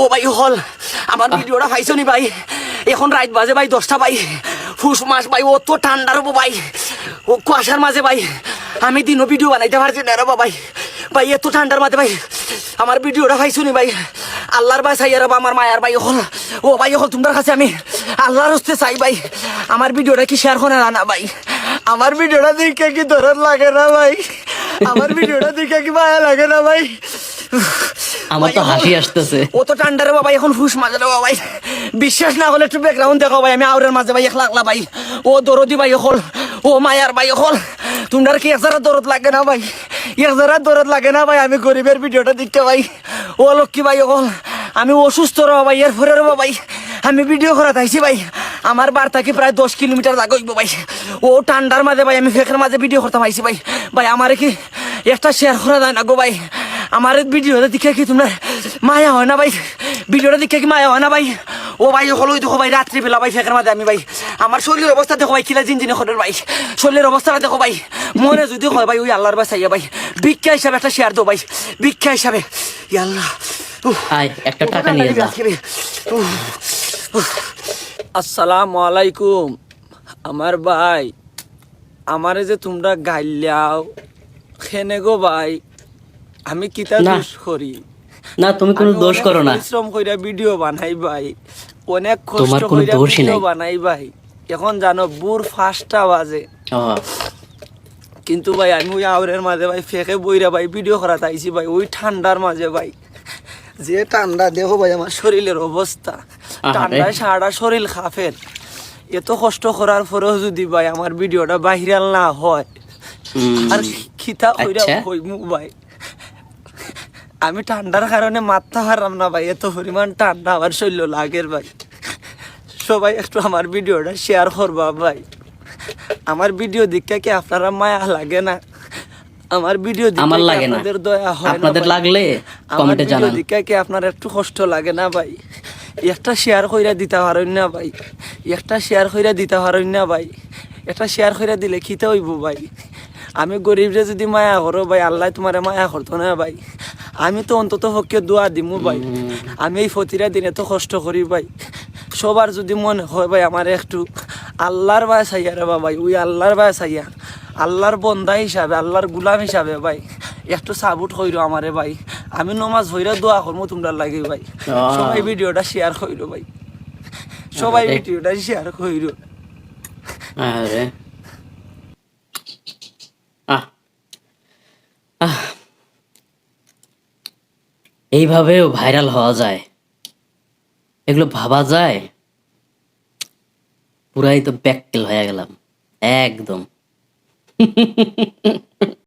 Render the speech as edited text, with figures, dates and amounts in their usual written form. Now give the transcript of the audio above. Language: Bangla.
ও ভাই হল আমার ভিডিওটা পাইছো নি ভাই? এখন রাত বাজে ভাই 10টা ভাই, ফুস মাস ভাই, ও তো ঠান্ডার ভাই, ও কুয়াশার মাঝে ভাই আমি দিনও ভিডিও বানাইতে পারছি না রে ভাই। ভাই এত ঠান্ডার মাঝে ভাই আমার ভিডিওটা পাইছো নি ভাই? আল্লাহর ভাই চাই আর আমার মায়ার ভাই হল, ও ভাই হল তোমার কাছে আমি আল্লাহর হস্তে চাই ভাই, আমার ভিডিওটা কি শেয়ার করে না ভাই? আমার ভিডিওটা দেখে কি দরদ লাগে না ভাই? আমার ভিডিওটা দেখে কি মায়া লাগে না ভাই? আমার তো হাসি আসতেছে। ও তো ঠান্ডা রে ভাই, এখন ফুস মাঝে রে ভাই, বিশ্বাস না হলে একটু ব্যাকগ্রাউন্ড দেখো ভাই, আমি আউরের মাঝে ভাই একলা ভাই, ও দরদি ভাই হল, ও মায়ার ভাই হল, তোমরা কি একজারা দরদ লাগে না ভাই? একজারা দরদ লাগে না ভাই? আমি গরিবের ভিডিওটা দেখতে ভাই, ও লক্ষ্মী ভাই হল, আমি অসুস্থ রে ভাই, এরপরে রে ভাই আমি ভিডিও করা থাইছি ভাই, আমার বার্তা কি প্রায় 10 কিলোমিটার লাগে হইব ভাই, ও ঠান্ডার মাঝে ভাই আমি ফেকের মাঝে ভিডিও করতে পাইছি ভাই। ভাই আমার কি একটা শেয়ার করা যায় না গো ভাই? আমার ভিডিওটা দেখে কি তোমরা মায়া হয় না ভাই? ভিডিওটা দেখে কি মায়া হয় না ভাই? ও ভাই হলো দেখো ভাই রাত্রিবেলা ভাই ফেকের মাঝে আমি ভাই, আমার শরীরের অবস্থা দেখো ভাই, কিলা জিনজিনে খরের ভাই, শরীরের অবস্থাটা দেখো ভাই, মনে যদি হয় ভাই ওই আল্লাহর বাসাইয়া ভাই, ভিক্ষা হিসাবে একটা শেয়ার দো ভাই, ভিক্ষা হিসাবে। আল্লাহ আয় একটা টাকা নিয়ে যা। আসসালামু আলাইকুম আমার ভাই, আমারে যে তোমরা গাইলাও খেনে গো ভাই, আমি কিতা না। দোষ করি? না তুমি কোনো আমি দোষ অনেক করো না, পরিশ্রম কইরা ভিডিও বানাই ভাই, অনেক কষ্ট তোমার কোনো কইরা দোষই ভিডিও নাই। বানাই ভাই। এখন জানো বুর 5টা বাজে, ও, কিন্তু ভাই আমি ওই আউরের মাঝে ভাই ফেকে বইরা ভাই ভিডিও করা তাইছি ভাই, ওই ঠান্ডার মাঝে ভাই, যে ঠান্ডা দেখো ভাই আমার শরীরের অবস্থা, আহারে। ঠান্ডায় সারা শরীর খাফের। এত কষ্ট করার পরেও যদি ভাই আমার ভিডিওটা ভাইরাল না হয়, আর খিতা কইরা আচ্ছা। কইমু ভাই, আমি ঠান্ডার কারণে মাথা হারাম না ভাই, এত পরিমাণ ঠান্ডা আমার শরীর লাগের ভাই। সবাই একটু আমার ভিডিওটা শেয়ার করবা ভাই, আমার ভিডিও দেখে কি আপনারা মায়া লাগে না? আমার ভিডিও আমার দেখে কি লাগে না, আপনাদের দয়া হয় না আপনাদের ভাই? লাগলে আমার কমেন্টে ভিডিও জানান। দেখে কি আপনার একটু কষ্ট লাগে না ভাই? একটা শেয়ার কইরা দিতে পারেন না ভাই? একটা শেয়ার কইরা দিতে পারেন না ভাই? একটা শেয়ার কইরা দিলে খিতে হইব ভাই। আমি গরিবরে যদি মায়া করো ভাই, আল্লাহ তোমারে মায়া করতো না ভাই? আমি তো অন্তত পক্ষে দোয়া দিমু ভাই, আমি এই প্রতিটা দিনে তো কষ্ট করি ভাই। সবার যদি মনে হয় ভাই আমার একটু আল্লাহর বায় চাইয়া রে ভাই, ওই আল্লাহর বায় চাইয়া, আল্লাহর বন্দা হিসাবে, আল্লাহর গুলাম হিসাবে ভাই একটু সাপোর্ট কইরো আমারে ভাই, আমি নমাজ হইরা দোয়া করবো তোমরা লাগে ভাই। সবাই ভিডিওটা শেয়ার কইরো ভাই, সবাই আরে। ভিডিওটা শেয়ার কইরো। আরে আহ আহ এইভাবেও ভাইরাল হওয়া যায়, এগুলো ভাবা যায়? পুরাই তো ব্যাককেল হয়ে গেলাম একদম।